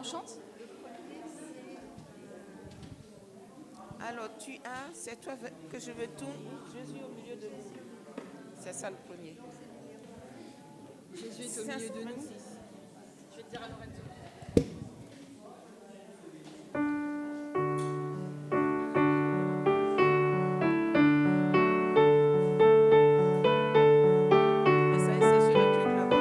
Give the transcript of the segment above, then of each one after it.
on chante? Alors, c'est toi que je veux tout. Jésus au milieu de nous. C'est ça le premier. Jésus est au milieu de nous. 526. Je vais te dire à Lorenzo. Mais ça, c'est sur le truc là-bas.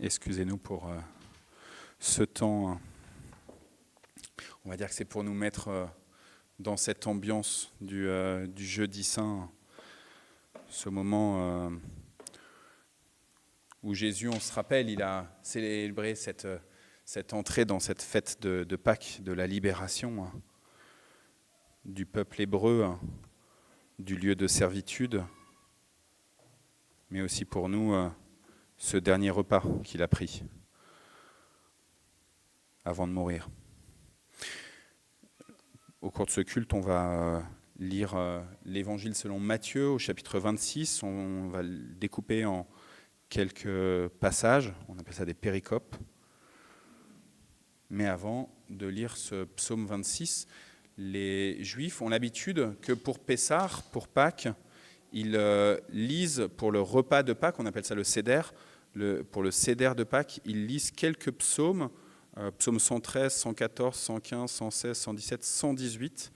excusez-nous pour ce temps. On va dire que c'est pour nous mettre dans cette ambiance du jeudi saint, ce moment où Jésus, on se rappelle, il a célébré cette entrée dans cette fête de Pâques, de la libération du peuple hébreu, du lieu de servitude, mais aussi pour nous, ce dernier repas qu'il a pris avant de mourir. Au cours de ce culte, on va lire l'Évangile selon Matthieu au chapitre 26. On va le découper en quelques passages, on appelle ça des péricopes. Mais avant de lire ce psaume 26, les Juifs ont l'habitude que pour Pessah, pour Pâques, ils lisent pour le repas de Pâques, on appelle ça le Seder, pour le Seder de Pâques, ils lisent quelques psaumes, psaumes 113, 114, 115, 116, 117, 118.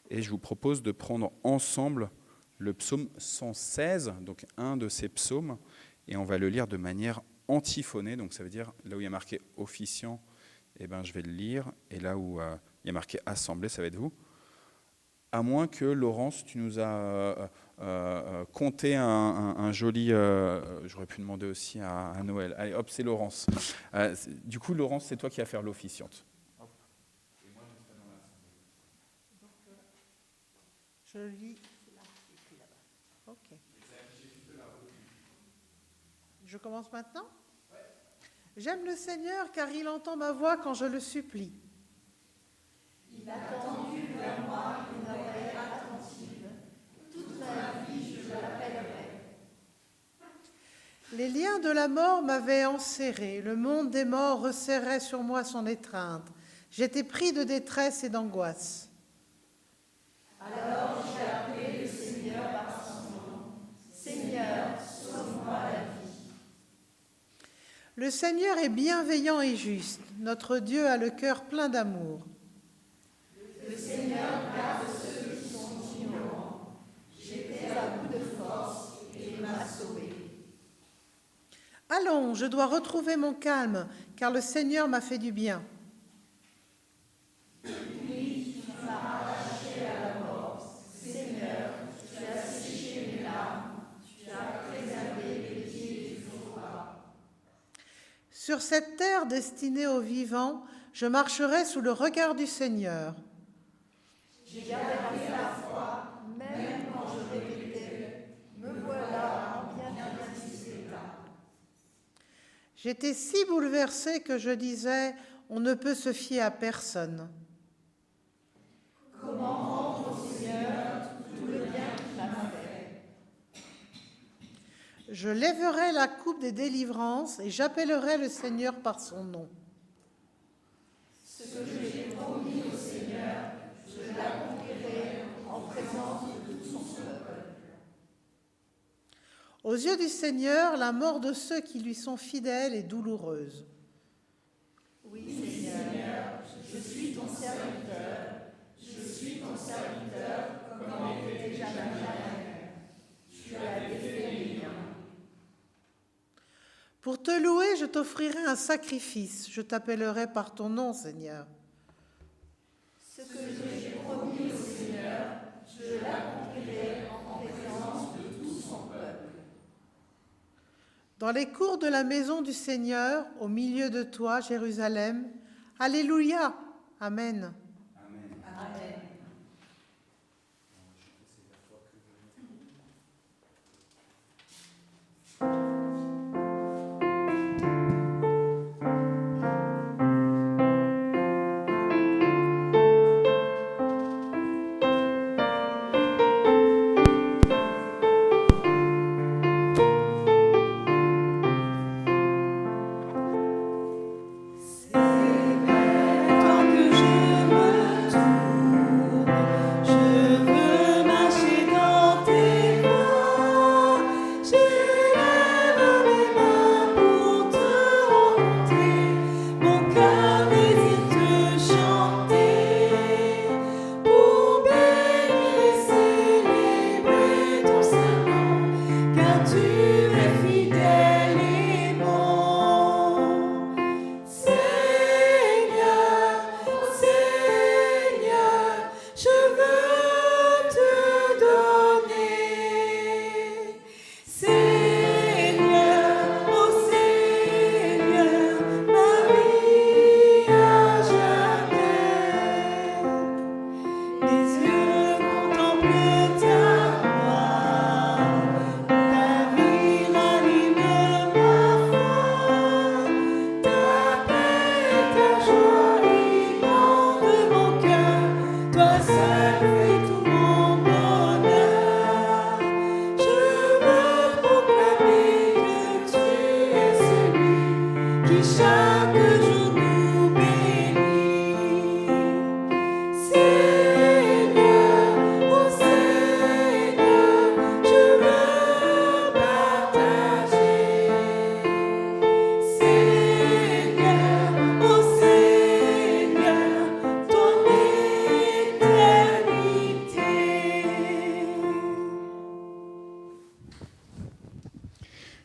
Et je vous propose de prendre ensemble le psaume 116, donc un de ces psaumes, et on va le lire de manière antiphonée, donc ça veut dire là où il y a marqué officiant, eh ben, je vais le lire, et là où il y a marqué assemblée, ça va être vous. À moins que, Laurence, tu nous as conté un joli... j'aurais pu demander aussi à Noël. Allez, hop, c'est Laurence. Du coup, Laurence, c'est toi qui vas faire l'officiante. Et moi, je serai dans l'assemblée. Je lis là, écrit là-bas. Ok. Je commence maintenant ? Ouais. J'aime le Seigneur car il entend ma voix quand je le supplie. Il a tendu vers moi une oreille attentive. Toute ma vie, je l'appellerai. Les liens de la mort m'avaient enserré. Le monde des morts resserrait sur moi son étreinte. J'étais pris de détresse et d'angoisse. Alors j'ai appelé le Seigneur par son nom. Seigneur, sauve-moi la vie. Le Seigneur est bienveillant et juste. Notre Dieu a le cœur plein d'amour. Le Seigneur garde ceux qui sont ignorants. J'étais à bout de force et il m'a sauvé. Allons, je dois retrouver mon calme, car le Seigneur m'a fait du bien. Oui, tu m'as arraché à la mort. Seigneur, tu as séché mes larmes. Tu as préservé les pieds du froid. Sur cette terre destinée aux vivants, je marcherai sous le regard du Seigneur. J'ai gardé la foi, même quand je répétais, me voilà en bien triste état. J'étais si bouleversée que je disais, on ne peut se fier à personne. Comment rendre au Seigneur tout le bien qu'il m'a fait? Je lèverai la coupe des délivrances et j'appellerai le Seigneur par son nom. Ce que j'ai promis au Seigneur, je l'accomplirai en présence de tout son peuple. Aux yeux du Seigneur, la mort de ceux qui lui sont fidèles est douloureuse. Oui, Seigneur, je suis ton serviteur. Je suis ton serviteur comme était déjà ma mère. Tu as défait les miens. Pour te louer, je t'offrirai un sacrifice. Je t'appellerai par ton nom, Seigneur. Ce que j'ai promis au Seigneur, je l'accomplirai en présence de tout son peuple. Dans les cours de la maison du Seigneur, au milieu de toi, Jérusalem, Alléluia, Amen. Amen. Tu es fidèle et bon.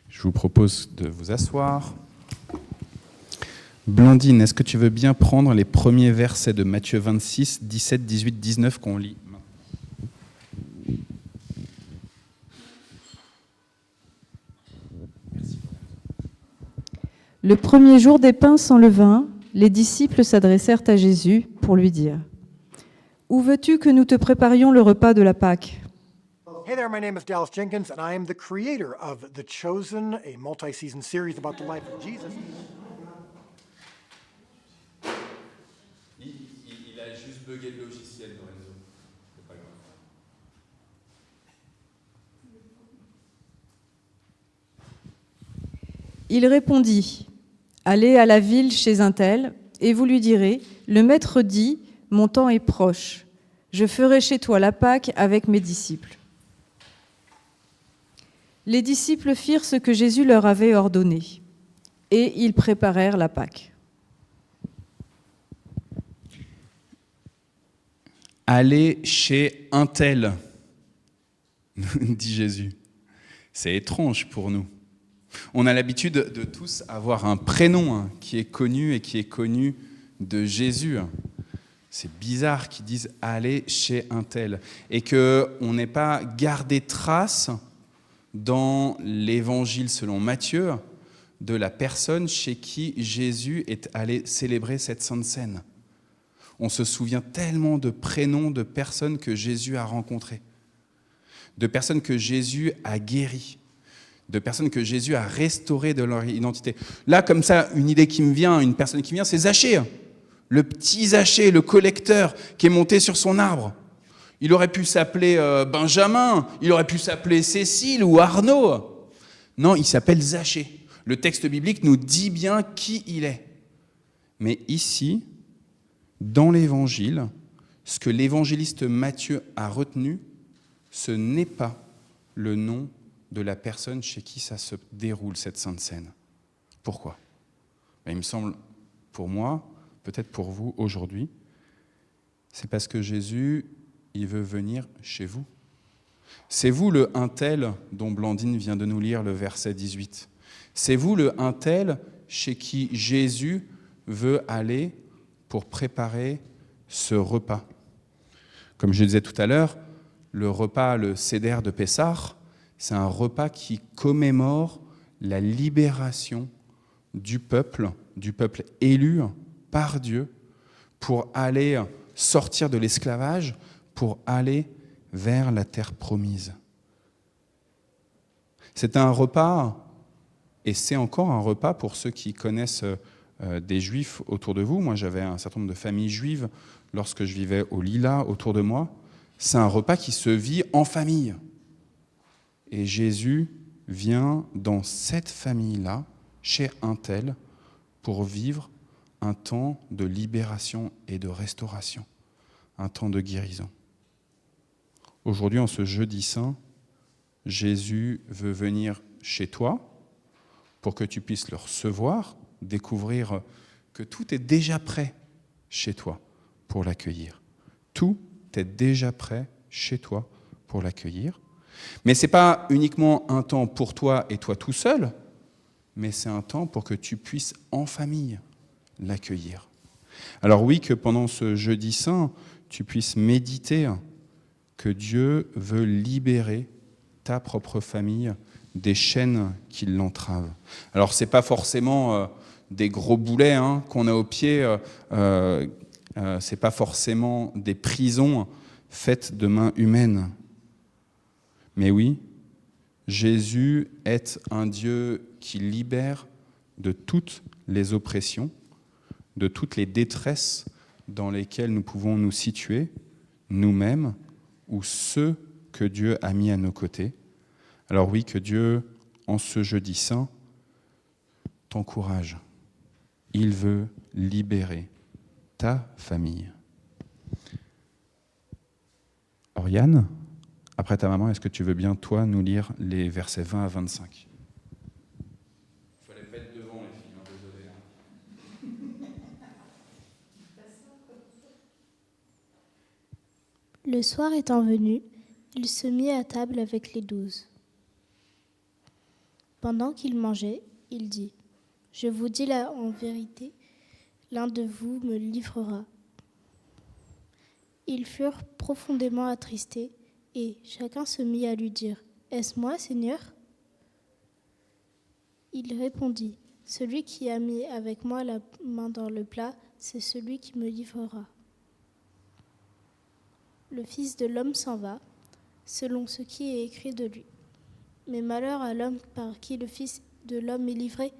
Je vous propose de vous asseoir. Blandine, est-ce que tu veux bien prendre les premiers versets de Matthieu 26, 17, 18, 19 qu'on lit maintenant? Le premier jour des pains sans levain, les disciples s'adressèrent à Jésus pour lui dire : « Où veux-tu que nous te préparions le repas de la Pâque ? » Hey there, my name is Dallas Jenkins, and I am the creator of The Chosen, a multi-season series about the life of Jesus. Il a juste bugué le logiciel, Lorenzo. C'est pas grave. Il répondit : « Allez à la ville chez un tel, et vous lui direz : Le maître dit : Mon temps est proche. Je ferai chez toi la Pâque avec mes disciples. » Les disciples firent ce que Jésus leur avait ordonné, et ils préparèrent la Pâque. Allez chez un tel, dit Jésus. C'est étrange pour nous. On a l'habitude de tous avoir un prénom qui est connu de Jésus. C'est bizarre qu'ils disent « allez chez un tel » et qu'on n'ait pas gardé trace dans l'évangile selon Matthieu de la personne chez qui Jésus est allé célébrer cette sainte scène. On se souvient tellement de prénoms de personnes que Jésus a rencontrées, de personnes que Jésus a guéries, de personnes que Jésus a restaurées de leur identité. Là, comme ça, une idée qui me vient, une personne qui me vient, c'est Zachée, le petit Zachée, le collecteur qui est monté sur son arbre. Il aurait pu s'appeler Benjamin, il aurait pu s'appeler Cécile ou Arnaud. Non, il s'appelle Zachée. Le texte biblique nous dit bien qui il est. Mais ici, dans l'Évangile, ce que l'évangéliste Matthieu a retenu, ce n'est pas le nom de la personne chez qui ça se déroule, cette sainte scène. Pourquoi ? Il me semble, pour moi, peut-être pour vous aujourd'hui, c'est parce que Jésus, il veut venir chez vous. C'est vous le un tel dont Blandine vient de nous lire le verset 18. C'est vous le un tel chez qui Jésus veut aller pour préparer ce repas. Comme je disais tout à l'heure, le repas, le Seder de Pessah, c'est un repas qui commémore la libération du peuple élu par Dieu pour aller sortir de l'esclavage, pour aller vers la terre promise. C'est un repas, et c'est encore un repas pour ceux qui connaissent des Juifs autour de vous. Moi, j'avais un certain nombre de familles juives lorsque je vivais au Lila autour de moi. C'est un repas qui se vit en famille. Et Jésus vient dans cette famille-là, chez un tel, pour vivre un temps de libération et de restauration, un temps de guérison. Aujourd'hui, en ce jeudi saint, Jésus veut venir chez toi pour que tu puisses le recevoir, découvrir que tout est déjà prêt chez toi pour l'accueillir. Tout est déjà prêt chez toi pour l'accueillir. Mais ce n'est pas uniquement un temps pour toi et toi tout seul, mais c'est un temps pour que tu puisses en famille l'accueillir. Alors oui, que pendant ce jeudi saint, tu puisses méditer que Dieu veut libérer ta propre famille des chaînes qui l'entravent. Alors ce n'est pas forcément des gros boulets qu'on a aux pieds, ce n'est pas forcément des prisons faites de mains humaines. Mais oui, Jésus est un Dieu qui libère de toutes les oppressions, de toutes les détresses dans lesquelles nous pouvons nous situer, nous-mêmes, ou ceux que Dieu a mis à nos côtés. Alors oui, que Dieu, en ce jeudi saint, t'encourage. Il veut libérer ta famille. Oriane, après ta maman, est-ce que tu veux bien, toi, nous lire les versets 20 à 25 ? Il fallait pas être devant, les filles, désolé. Le soir étant venu, il se mit à table avec les 12. Pendant qu'il mangeait, il dit : « Je vous dis là en vérité, l'un de vous me livrera. » Ils furent profondément attristés, et chacun se mit à lui dire : « Est-ce moi, Seigneur ?» Il répondit : « Celui qui a mis avec moi la main dans le plat, c'est celui qui me livrera. » Le Fils de l'homme s'en va, selon ce qui est écrit de lui. Mais malheur à l'homme par qui le Fils de l'homme est livré.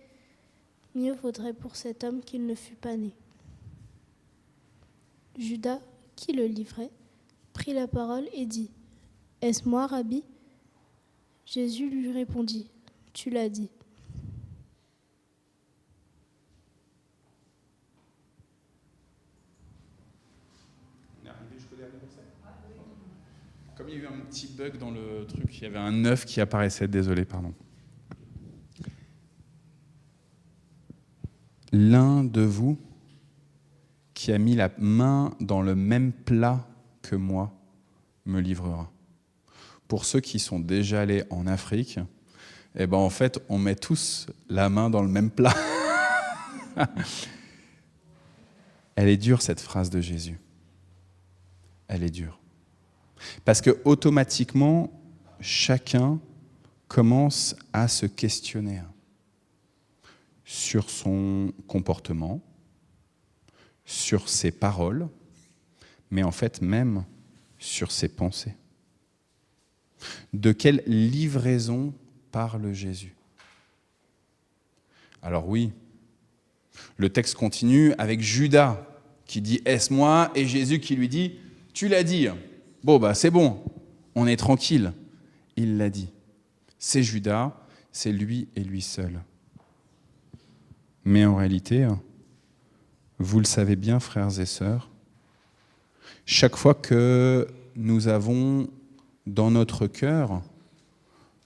Mieux vaudrait pour cet homme qu'il ne fût pas né. Judas, qui le livrait, prit la parole et dit : « Est-ce moi, Rabbi ?» Jésus lui répondit : « Tu l'as dit. » Comme il y a eu un petit bug dans le truc, il y avait un 9 qui apparaissait, désolé, pardon. L'un de vous qui a mis la main dans le même plat que moi me livrera. Pour ceux qui sont déjà allés en Afrique, eh ben en fait, on met tous la main dans le même plat. Elle est dure, cette phrase de Jésus. Elle est dure. Parce que automatiquement, chacun commence à se questionner sur son comportement, sur ses paroles, mais en fait même sur ses pensées. De quelle livraison parle Jésus ? Alors oui, le texte continue avec Judas qui dit « Est-ce moi ?» et Jésus qui lui dit « Tu l'as dit ». Bon, c'est bon, on est tranquille. Il l'a dit. C'est Judas, c'est lui et lui seul. Mais en réalité, vous le savez bien, frères et sœurs, chaque fois que nous avons dans notre cœur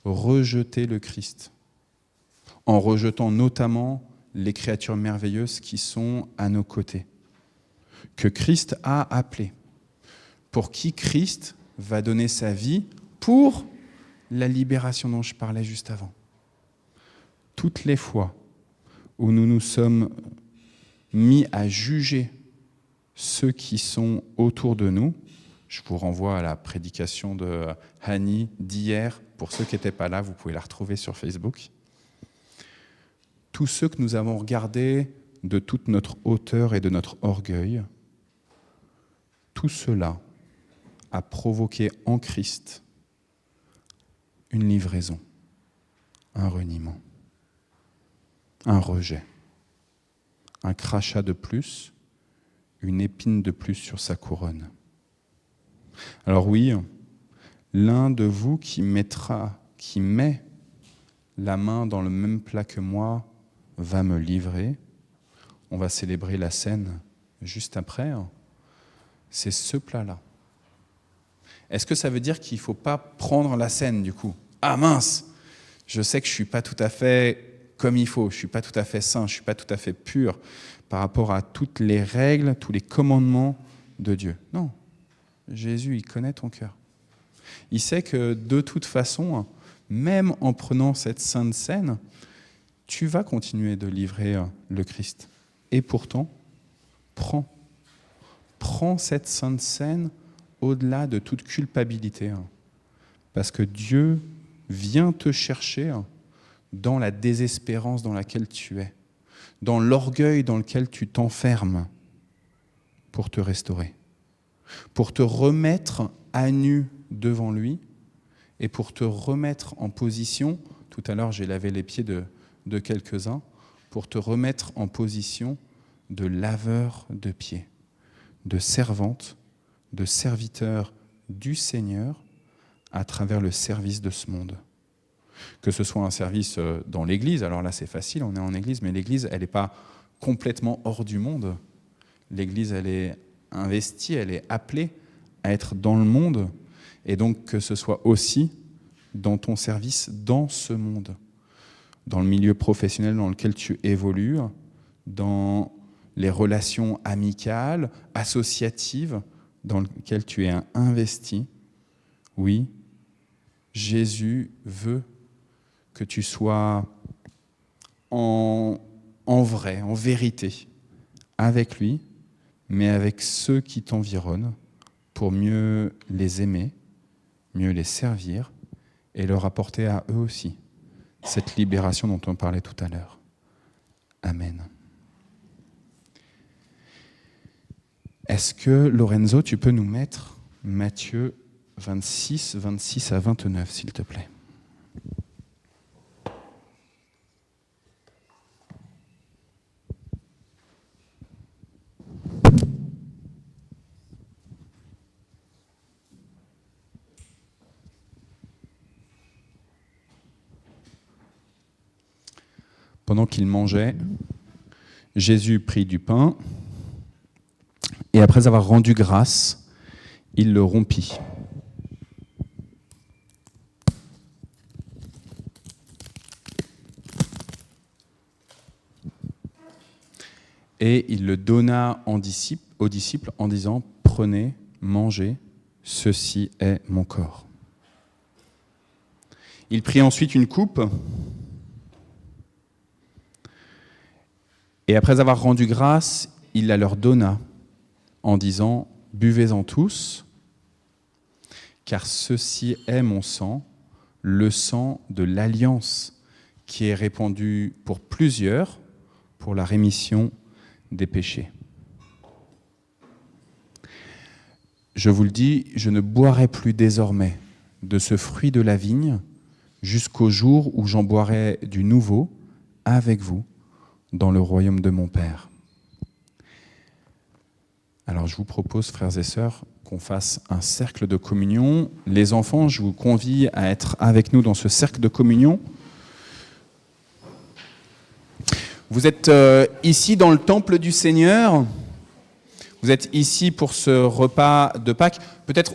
rejeté le Christ, en rejetant notamment les créatures merveilleuses qui sont à nos côtés, que Christ a appelées, pour qui Christ va donner sa vie pour la libération dont je parlais juste avant. Toutes les fois où nous nous sommes mis à juger ceux qui sont autour de nous, je vous renvoie à la prédication de Hani d'hier, pour ceux qui n'étaient pas là, vous pouvez la retrouver sur Facebook. Tous ceux que nous avons regardés de toute notre hauteur et de notre orgueil, tout cela a provoqué en Christ une livraison, un reniement, un rejet, un crachat de plus, une épine de plus sur sa couronne. Alors oui, l'un de vous qui met la main dans le même plat que moi va me livrer. On va célébrer la scène juste après. C'est ce plat-là. Est-ce que ça veut dire qu'il ne faut pas prendre la scène du coup ? Ah mince, je sais que je ne suis pas tout à fait comme il faut, je ne suis pas tout à fait saint, je ne suis pas tout à fait pur par rapport à toutes les règles, tous les commandements de Dieu. Non, Jésus, il connaît ton cœur. Il sait que de toute façon, même en prenant cette sainte scène, tu vas continuer de livrer le Christ. Et pourtant, prends cette sainte scène au-delà de toute culpabilité. Parce que Dieu vient te chercher dans la désespérance dans laquelle tu es, dans l'orgueil dans lequel tu t'enfermes, pour te restaurer, pour te remettre à nu devant lui et pour te remettre en position, tout à l'heure j'ai lavé les pieds de quelques-uns, pour te remettre en position de laveur de pieds, de servante, de serviteur du Seigneur à travers le service de ce monde. Que ce soit un service dans l'Église, alors là c'est facile, on est en Église, mais l'Église, elle n'est pas complètement hors du monde. L'Église, elle est investie, elle est appelée à être dans le monde, et donc que ce soit aussi dans ton service dans ce monde, dans le milieu professionnel dans lequel tu évolues, dans les relations amicales, associatives, dans lequel tu es investi. Oui, Jésus veut que tu sois en vrai, en vérité, avec lui, mais avec ceux qui t'environnent, pour mieux les aimer, mieux les servir, et leur apporter à eux aussi cette libération dont on parlait tout à l'heure. Amen. Est-ce que, Lorenzo, tu peux nous mettre Matthieu 26, 26 à 29, s'il te plaît? Pendant qu'il mangeait, Jésus prit du pain et après avoir rendu grâce, il le rompit. Et il le donna aux disciples en disant « Prenez, mangez, ceci est mon corps. » Il prit ensuite une coupe et après avoir rendu grâce, il la leur donna en disant « Buvez-en tous, car ceci est mon sang, le sang de l'alliance qui est répandu pour plusieurs pour la rémission des péchés. Je vous le dis, je ne boirai plus désormais de ce fruit de la vigne jusqu'au jour où j'en boirai du nouveau avec vous dans le royaume de mon Père. » Alors je vous propose, frères et sœurs, qu'on fasse un cercle de communion. Les enfants, je vous convie à être avec nous dans ce cercle de communion. Vous êtes ici dans le temple du Seigneur. Vous êtes ici pour ce repas de Pâques. Peut-être,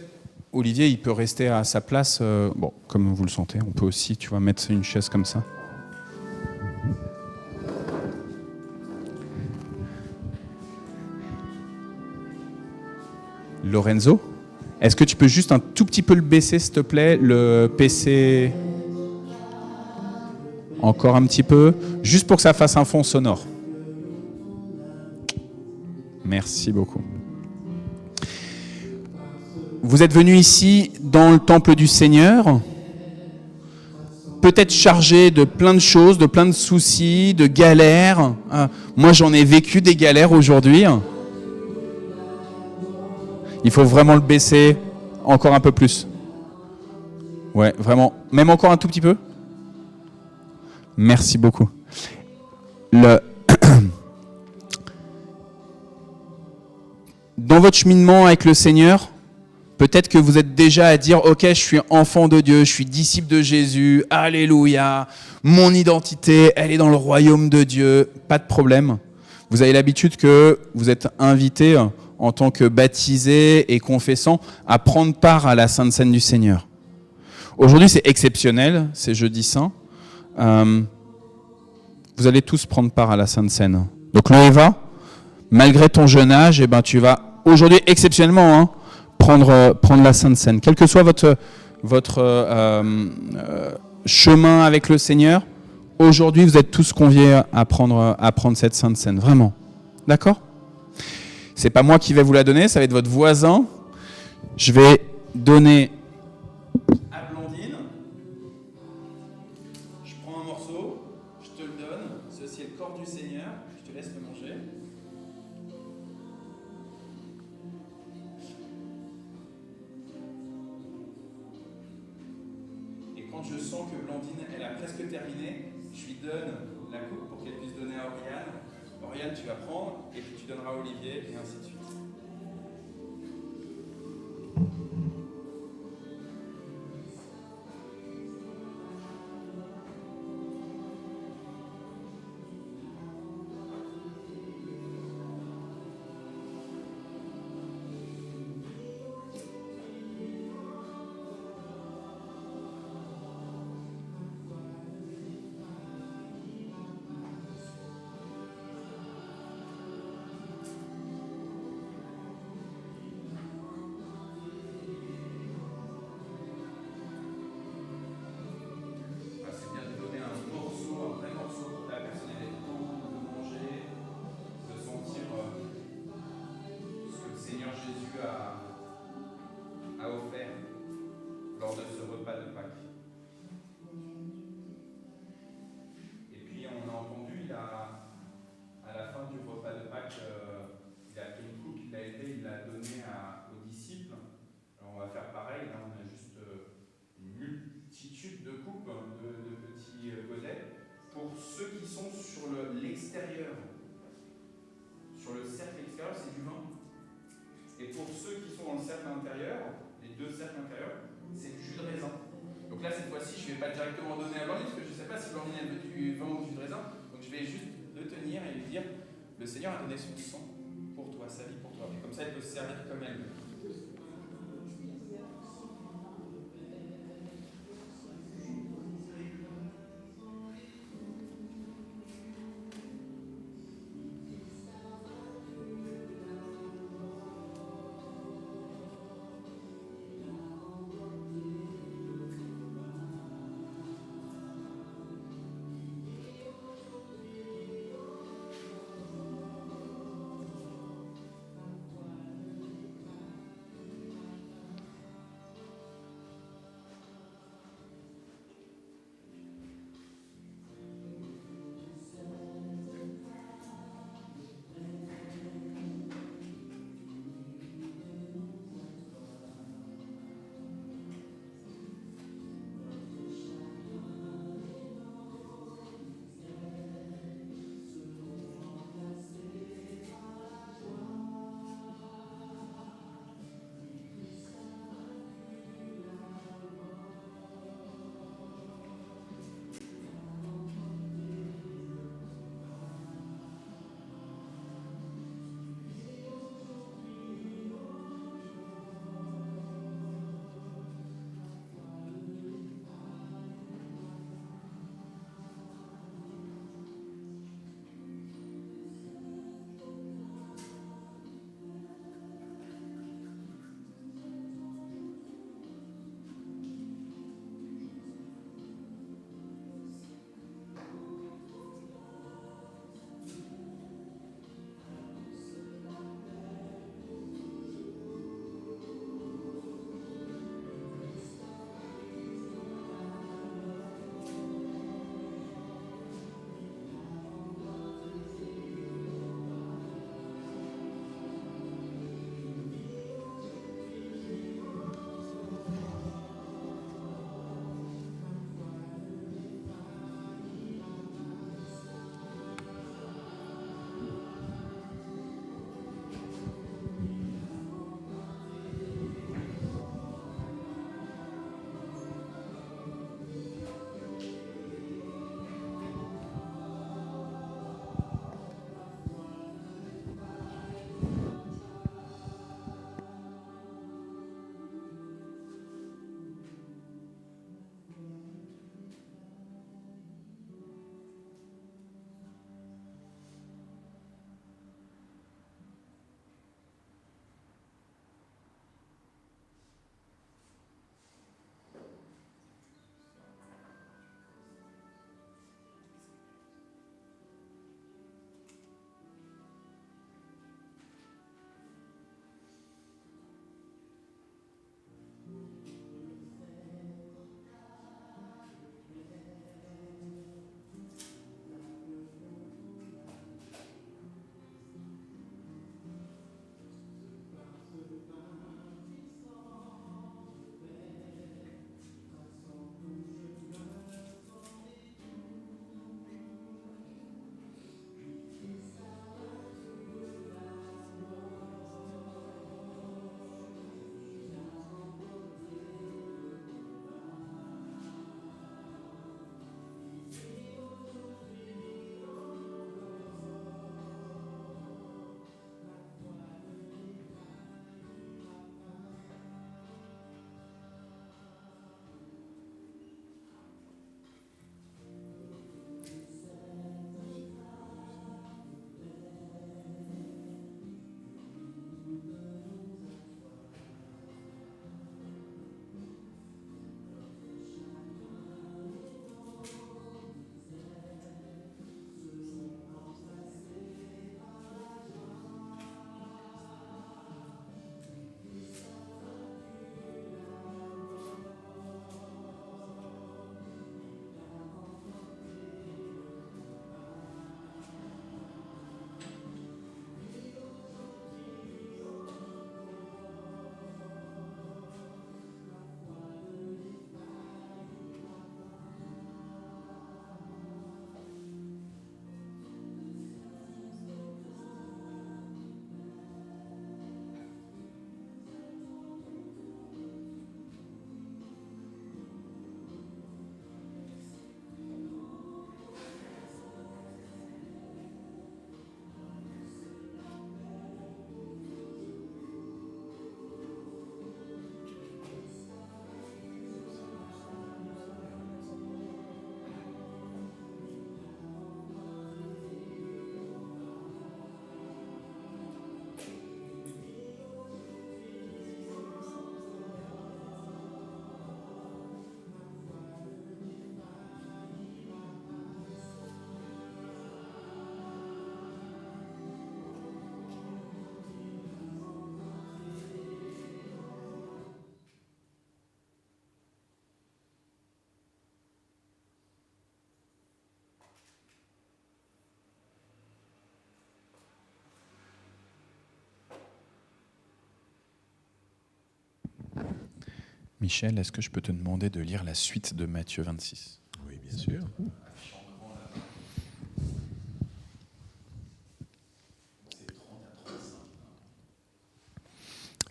Olivier, il peut rester à sa place. Bon, comme vous le sentez, on peut aussi, tu vois, mettre une chaise comme ça. Lorenzo, est-ce que tu peux juste un tout petit peu le baisser, s'il te plaît, le PC? Encore un petit peu, juste pour que ça fasse un fond sonore. Merci beaucoup. Vous êtes venus ici dans le temple du Seigneur, peut-être chargé de plein de choses, de plein de soucis, de galères. Moi, j'en ai vécu des galères aujourd'hui. Il faut vraiment le baisser encore un peu plus. Ouais, vraiment. Même encore un tout petit peu. Merci beaucoup. Dans votre cheminement avec le Seigneur, peut-être que vous êtes déjà à dire « Ok, je suis enfant de Dieu, je suis disciple de Jésus, alléluia, mon identité, elle est dans le royaume de Dieu, pas de problème. » Vous avez l'habitude que vous êtes invité en tant que baptisé et confessant à prendre part à la Sainte Seine du Seigneur. Aujourd'hui, c'est exceptionnel, c'est jeudi saint. Vous allez tous prendre part à la Sainte Seine. Donc le Eva, malgré ton jeune âge, tu vas aujourd'hui exceptionnellement prendre la Sainte Seine. Quel que soit votre chemin avec le Seigneur, aujourd'hui vous êtes tous conviés à prendre cette Sainte Seine. Vraiment. D'accord ? C'est pas moi qui vais vous la donner, ça va être votre voisin. Je vais donner à Blandine. Je prends un morceau, je te le donne. Ceci est le corps du Seigneur. Je te laisse le manger. Et quand je sens que Blandine, elle a presque terminé, je lui donne la coupe pour qu'elle puisse donner à Oriane. Oriane, tu vas prendre, et puis tu donneras à Olivier, et ainsi de suite. qui sont sur l'extérieur, sur le cercle extérieur, c'est du vin. Et pour ceux qui sont dans le cercle intérieur, les deux cercles intérieurs, c'est du jus de raisin. Donc là, cette fois-ci, je ne vais pas directement donner à Blandine, parce que je ne sais pas si Blandine elle veut du vin ou du jus de raisin. Donc je vais juste le tenir et lui dire, le Seigneur a donné son sang pour toi, sa vie pour toi. Et comme ça, elle peut se servir comme elle veut. Michel, est-ce que je peux te demander de lire la suite de Matthieu 26 ? Oui, bien sûr.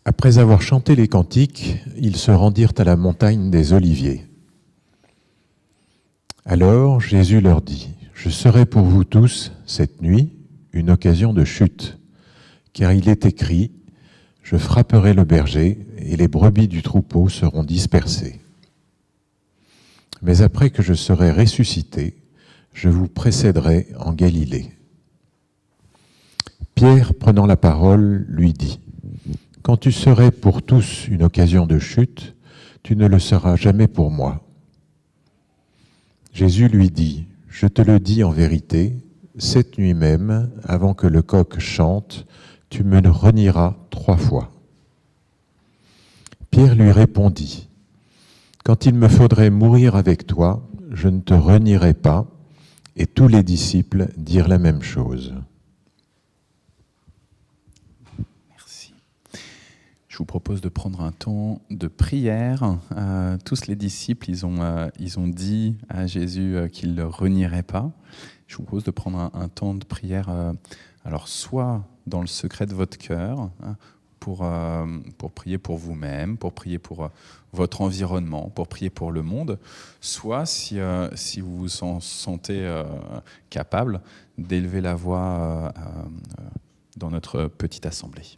Après avoir chanté les cantiques, ils se rendirent à la montagne des Oliviers. Alors Jésus leur dit, « Je serai pour vous tous, cette nuit, une occasion de chute, car il est écrit, « Je frapperai le berger, et les brebis du troupeau seront dispersées. » Mais après que je serai ressuscité, je vous précéderai en Galilée. Pierre, prenant la parole, lui dit, « Quand tu serais pour tous une occasion de chute, tu ne le seras jamais pour moi. » Jésus lui dit, « Je te le dis en vérité, cette nuit même, avant que le coq chante, tu me renieras 3 fois. » Pierre lui répondit, « Quand il me faudrait mourir avec toi, je ne te renierai pas. » Et tous les disciples dirent la même chose. Merci. Je vous propose de prendre un temps de prière. Tous les disciples, ils ont dit à Jésus qu'ils ne le renieraient pas. Je vous propose de prendre un temps de prière, alors soit dans le secret de votre cœur, pour prier pour vous-même, pour prier pour votre environnement, pour prier pour le monde, soit si vous vous en sentez capable, d'élever la voix dans notre petite assemblée.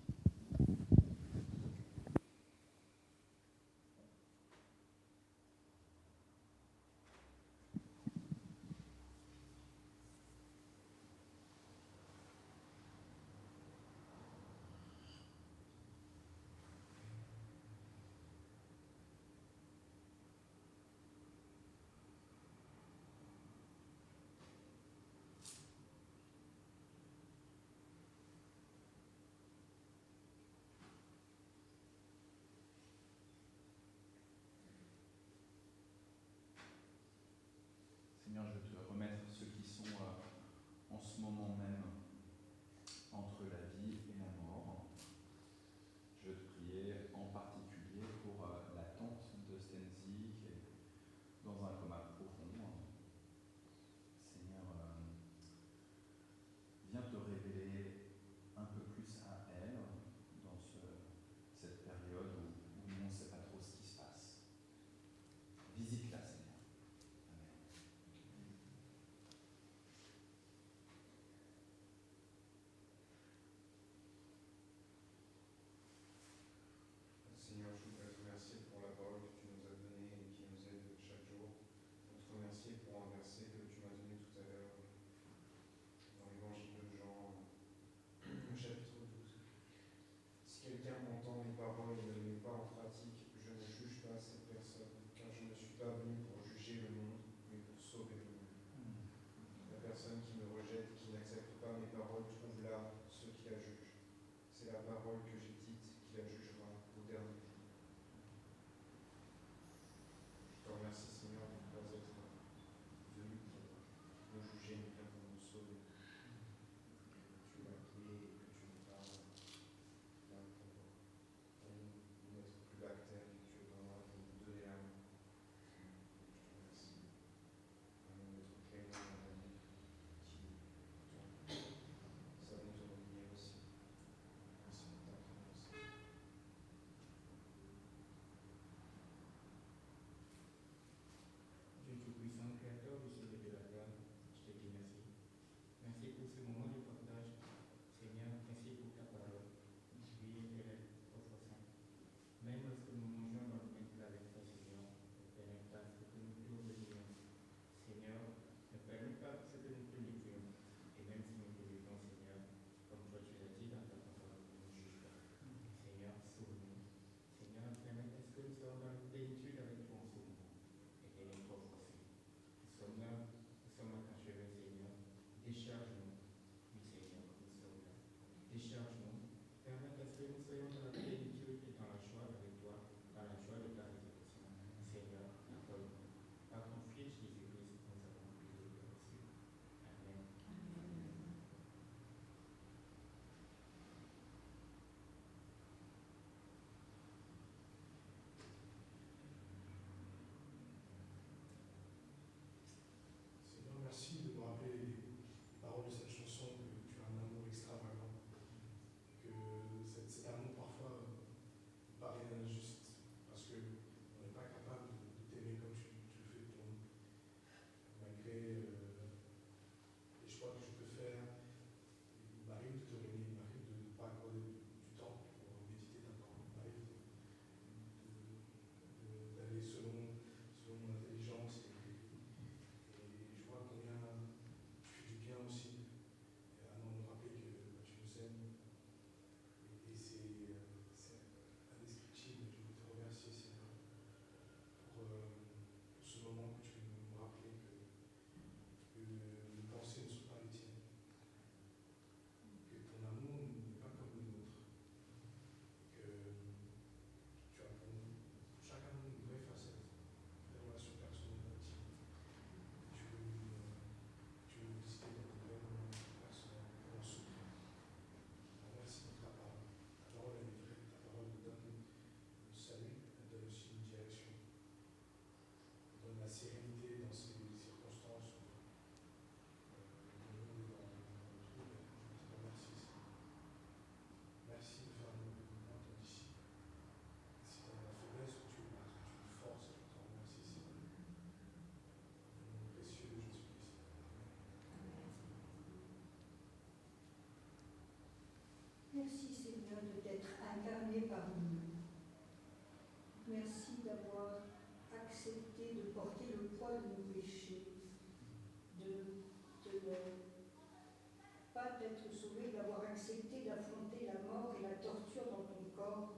corps,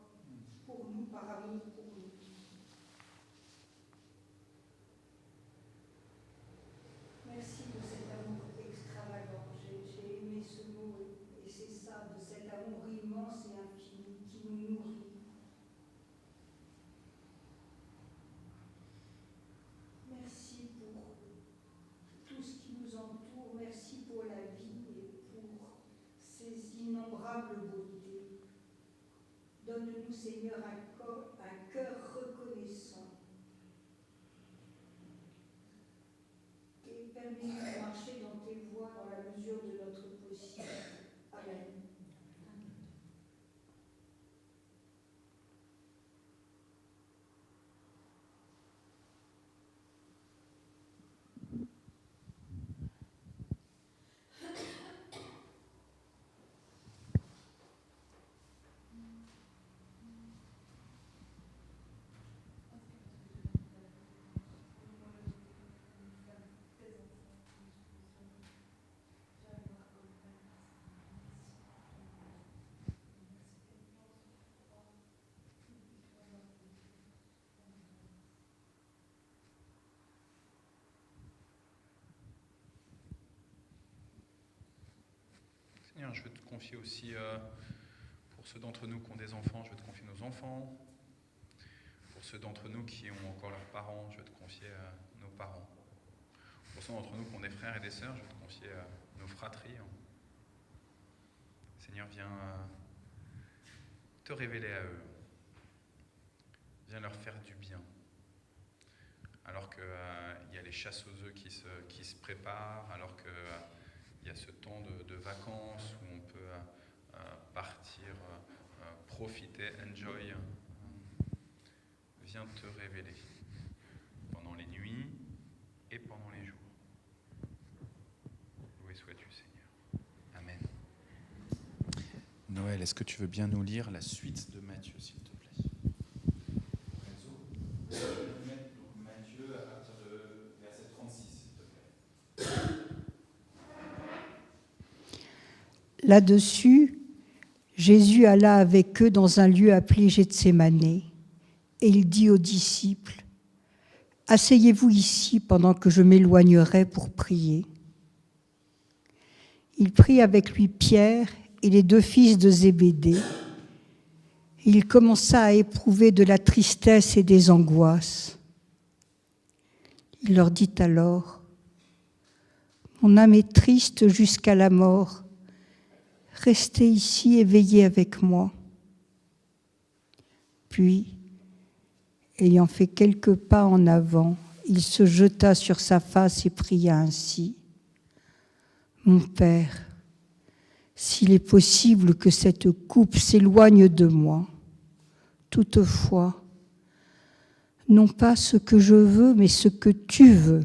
pour nous, par amour pour nous. Merci de cet amour extravagant. J'ai aimé ce mot et c'est ça, de cet amour immense et infini qui nous nourrit. Merci pour tout ce qui nous entoure. Merci pour la vie et pour ces innombrables beautés. Donne-nous, Seigneur, un cœur reconnaissant. Et permets-nous de marcher dans tes voies dans la mesure de notre possible. Amen. Seigneur, je veux te confier aussi, pour ceux d'entre nous qui ont des enfants, je veux te confier nos enfants. Pour ceux d'entre nous qui ont encore leurs parents, je veux te confier nos parents. Pour ceux d'entre nous qui ont des frères et des sœurs, je veux te confier nos fratries. Seigneur, viens te révéler à eux. Viens leur faire du bien. Alors qu'il y a les chasses aux œufs qui se préparent, alors que il y a ce temps de vacances où on peut partir, profiter, enjoy. Viens te révéler pendant les nuits et pendant les jours. Loué sois-tu, Seigneur. Amen. Noël, est-ce que tu veux bien nous lire la suite de Matthieu, s'il te plaît? Matthieu à partir de verset 36, s'il te plaît. Là-dessus, Jésus alla avec eux dans un lieu appelé Gethsémane, et il dit aux disciples, « Asseyez-vous ici pendant que je m'éloignerai pour prier. » Il prit avec lui Pierre et les 2 fils de Zébédée. Il commença à éprouver de la tristesse et des angoisses. Il leur dit alors, « Mon âme est triste jusqu'à la mort. Restez ici et veillez avec moi. » Puis, ayant fait quelques pas en avant, il se jeta sur sa face et pria ainsi. « Mon Père, s'il est possible que cette coupe s'éloigne de moi, toutefois, non pas ce que je veux, mais ce que tu veux. »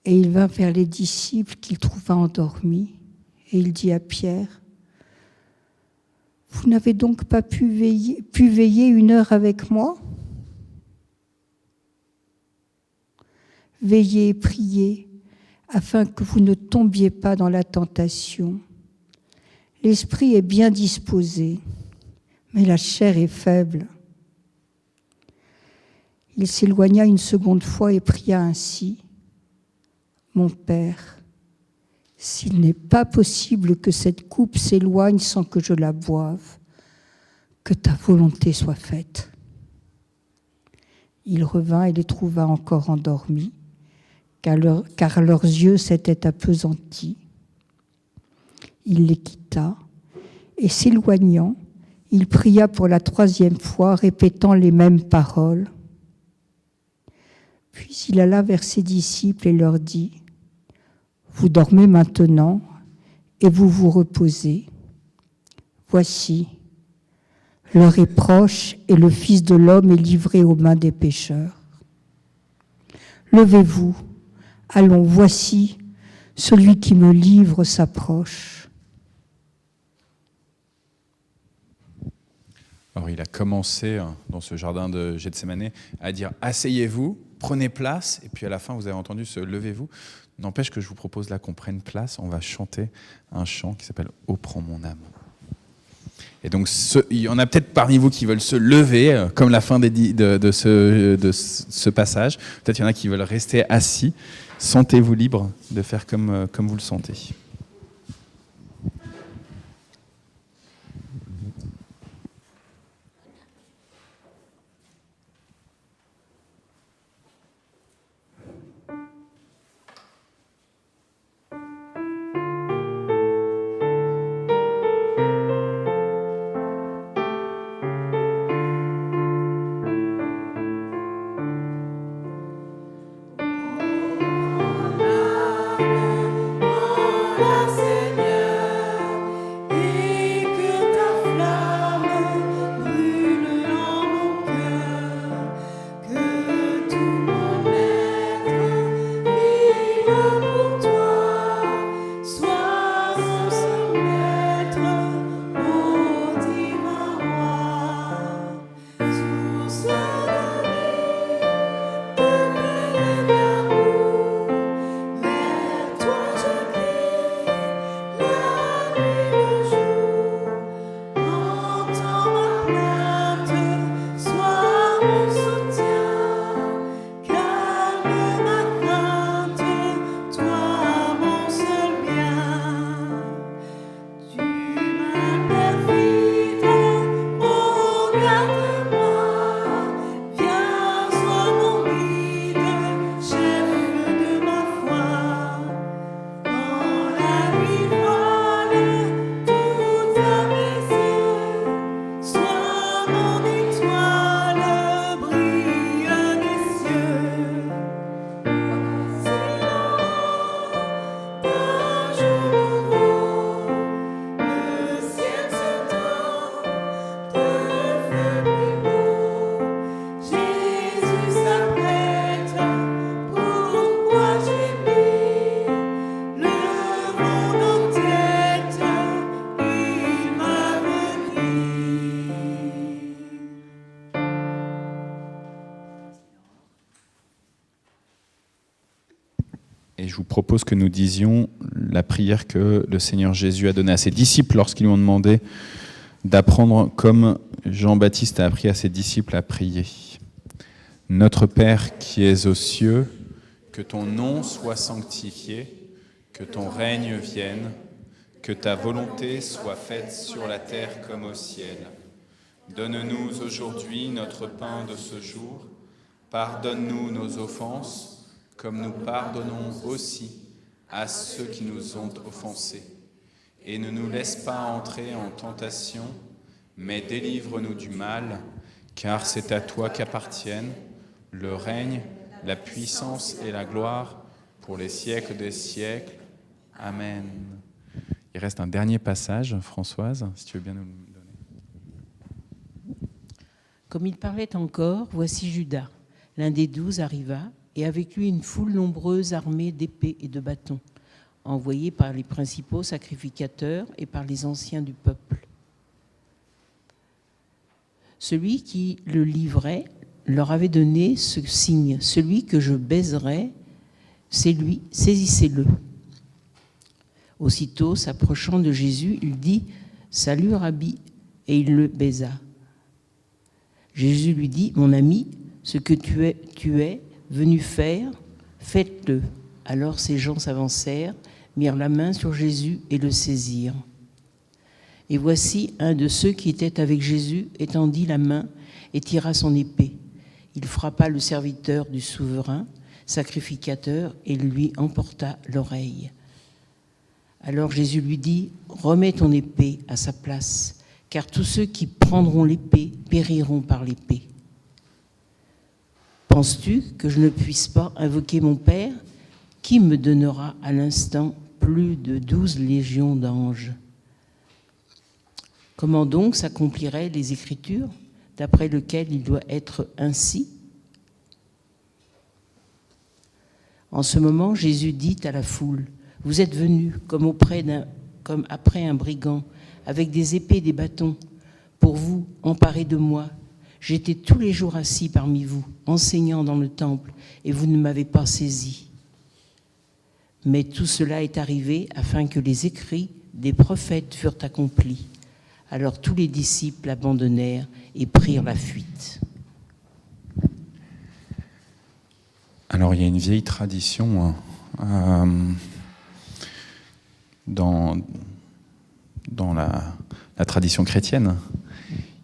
Et il vint vers les disciples qu'il trouva endormis, et il dit à Pierre, « Vous n'avez donc pas pu veiller 1 heure avec moi? Veillez et priez, afin que vous ne tombiez pas dans la tentation. L'esprit est bien disposé, mais la chair est faible. » Il s'éloigna une seconde fois et pria ainsi, « Mon Père, s'il n'est pas possible que cette coupe s'éloigne sans que je la boive, que ta volonté soit faite. » Il revint et les trouva encore endormis, car leurs yeux s'étaient appesantis. Il les quitta, et s'éloignant, il pria pour la 3e fois, répétant les mêmes paroles. Puis il alla vers ses disciples et leur dit, « Vous dormez maintenant et vous vous reposez. Voici, l'heure est proche et le Fils de l'homme est livré aux mains des pécheurs. Levez-vous, allons, voici, celui qui me livre s'approche. » Alors il a commencé dans ce jardin de Gethsémane à dire « Asseyez-vous, prenez place » et puis à la fin vous avez entendu ce « Levez-vous ». N'empêche que je vous propose là qu'on prenne place, on va chanter un chant qui s'appelle « Ô prends mon âme ». Et donc, il y en a peut-être parmi vous qui veulent se lever, comme la fin de ce passage. Peut-être il y en a qui veulent rester assis. Sentez-vous libre de faire comme vous le sentez. Et je vous propose que nous disions la prière que le Seigneur Jésus a donnée à ses disciples lorsqu'ils lui ont demandé d'apprendre comme Jean-Baptiste a appris à ses disciples à prier. Notre Père qui es aux cieux, que ton nom soit sanctifié, que ton règne vienne, que ta volonté soit faite sur la terre comme au ciel. Donne-nous aujourd'hui notre pain de ce jour. Pardonne-nous nos offenses, comme nous pardonnons aussi à ceux qui nous ont offensés. Et ne nous laisse pas entrer en tentation, mais délivre-nous du mal, car c'est à toi qu'appartiennent le règne, la puissance et la gloire pour les siècles des siècles. Amen. Il reste un dernier passage, Françoise, si tu veux bien nous le donner. Comme il parlait encore, voici Judas, l'un des 12, arriva, et avec lui une foule nombreuse armée d'épées et de bâtons, envoyés par les principaux sacrificateurs et par les anciens du peuple. Celui qui le livrait leur avait donné ce signe: celui que je baiserai, c'est lui, saisissez-le. Aussitôt, s'approchant de Jésus, il dit « Salut, Rabbi !» et il le baisa. Jésus lui dit « Mon ami, ce que tu es venu faire, faites-le. » Alors ces gens s'avancèrent, mirent la main sur Jésus et le saisirent. Et voici un de ceux qui étaient avec Jésus étendit la main et tira son épée. Il frappa le serviteur du souverain, sacrificateur, et lui emporta l'oreille. Alors Jésus lui dit « Remets ton épée à sa place, car tous ceux qui prendront l'épée périront par l'épée. Penses-tu que je ne puisse pas invoquer mon Père, qui me donnera à l'instant plus de 12 légions d'anges ?» Comment donc s'accompliraient les Écritures, d'après lesquelles il doit être ainsi ? En ce moment, Jésus dit à la foule, « Vous êtes venus comme après un brigand, avec des épées et des bâtons, pour vous emparer de moi. J'étais tous les jours assis parmi vous, enseignant dans le temple, et vous ne m'avez pas saisi. Mais tout cela est arrivé afin que les écrits des prophètes furent accomplis. Alors tous les disciples l'abandonnèrent et prirent la fuite. Alors il y a une vieille tradition dans la tradition chrétienne.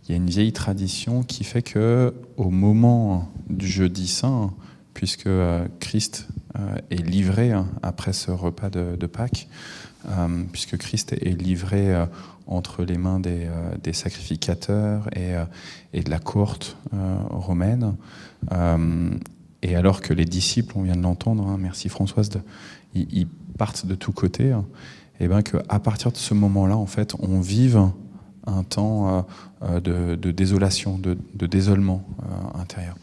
Il y a une vieille tradition qui fait que au moment du jeudi saint, puisque Christ est livré après ce repas de Pâques, puisque Christ est livré entre les mains des sacrificateurs et de la cohorte romaine, et alors que les disciples, on vient de l'entendre, merci Françoise, ils partent de tous côtés, et bien qu'à partir de ce moment-là, en fait, on vive un temps de désolation, de désolement intérieur.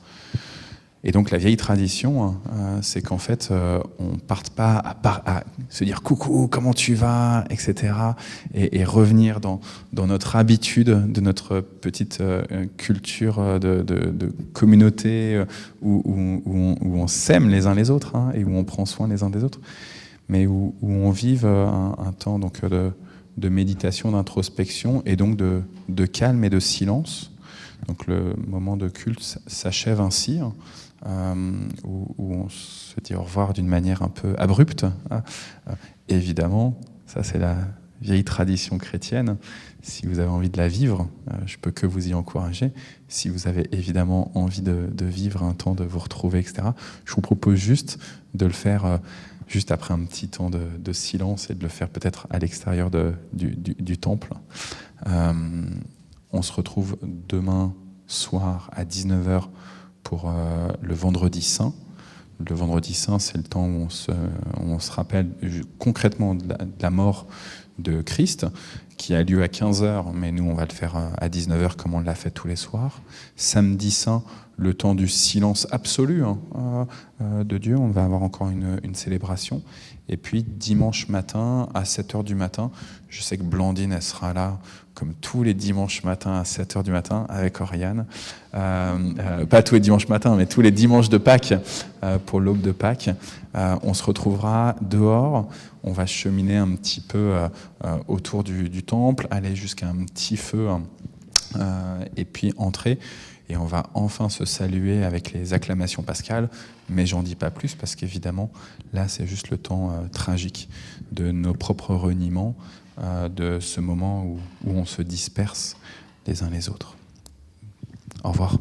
Et donc la vieille tradition, c'est qu'en fait, on ne parte pas à se dire « coucou, comment tu vas ?» etc. et revenir dans notre habitude de notre petite culture de communauté où on s'aime les uns les autres et où on prend soin les uns des autres, mais où on vive un temps donc, de méditation, d'introspection et donc de calme et de silence. Donc le moment de culte s'achève ainsi, où on se dit au revoir d'une manière un peu abrupte. Évidemment, ça c'est la vieille tradition chrétienne. Si vous avez envie de la vivre, je peux que vous y encourager. Si vous avez évidemment envie de vivre un temps, de vous retrouver, etc., je vous propose juste de le faire juste après un petit temps de silence et de le faire peut-être à l'extérieur du temple. On se retrouve demain soir à 19h pour le Vendredi Saint. Le Vendredi Saint, c'est le temps où on se rappelle concrètement de la mort de Christ, qui a lieu à 15h, mais nous, on va le faire à 19h comme on l'a fait tous les soirs. Samedi Saint, le temps du silence absolu de Dieu, on va avoir encore une célébration. Et puis dimanche matin, à 7h du matin, je sais que Blandine, elle sera là, comme tous les dimanches matins à 7h du matin, avec Oriane. Pas tous les dimanches matins, mais tous les dimanches de Pâques, pour l'aube de Pâques. On se retrouvera dehors, on va cheminer un petit peu autour du temple, aller jusqu'à un petit feu, et puis entrer. Et on va enfin se saluer avec les acclamations pascales, mais j'en dis pas plus parce qu'évidemment, là, c'est juste le temps tragique de nos propres reniements, de ce moment où on se disperse les uns les autres. Au revoir.